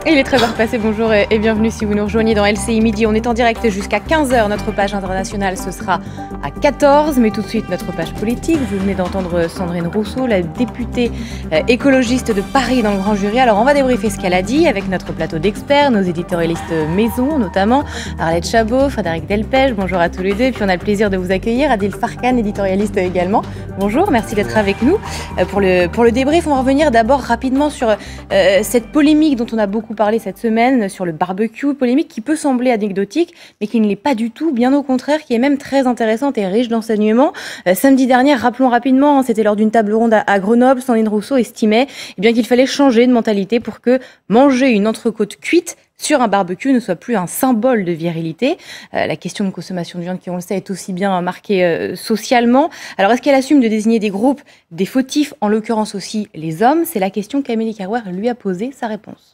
Et il est 13h passé, bonjour et bienvenue si vous nous rejoignez dans LCI Midi. On est en direct jusqu'à 15h, notre page internationale ce sera à 14h, mais tout de suite notre page politique. Vous venez d'entendre Sandrine Rousseau, la députée écologiste de Paris dans le grand jury. Alors on va débriefer ce qu'elle a dit avec notre plateau d'experts, nos éditorialistes maison notamment, Arlette Chabot, Frédéric Delpech, bonjour à tous les deux. Et puis on a le plaisir de vous accueillir, Adil Farkan, éditorialiste également. Bonjour, merci d'être avec nous. Pour le débrief, on va revenir d'abord rapidement sur cette polémique dont on a beaucoup parlé cette semaine sur le barbecue, polémique qui peut sembler anecdotique, mais qui ne l'est pas du tout, bien au contraire, qui est même très intéressante et riche d'enseignements. Samedi dernier, rappelons rapidement, c'était lors d'une table ronde à Grenoble, Sandrine Rousseau estimait qu'il fallait changer de mentalité pour que manger une entrecôte cuite sur un barbecue ne soit plus un symbole de virilité. La question de consommation de viande, qui on le sait, est aussi bien marquée socialement. Alors est-ce qu'elle assume de désigner des groupes, des fautifs, en l'occurrence aussi les hommes? C'est la question qu'Amélie Carrouer lui a posée. Sa réponse.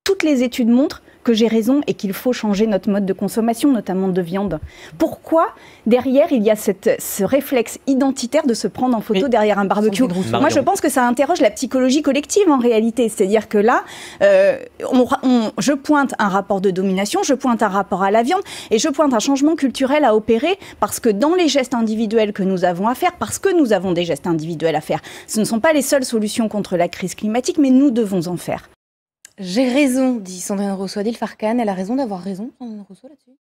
Toutes les études montrent que j'ai raison et qu'il faut changer notre mode de consommation, notamment de viande. Pourquoi derrière il y a ce réflexe identitaire de se prendre en photo derrière un barbecue? Moi je pense que ça interroge la psychologie collective en réalité. C'est-à-dire que là, je pointe un rapport de domination, je pointe un rapport à la viande et je pointe un changement culturel à opérer parce que dans les gestes individuels que nous avons à faire, parce que nous avons des gestes individuels à faire, ce ne sont pas les seules solutions contre la crise climatique, mais nous devons en faire. J'ai raison, dit Sandrine Rousseau. Adil Farkan, elle a raison d'avoir raison, Sandrine Rousseau, là-dessus?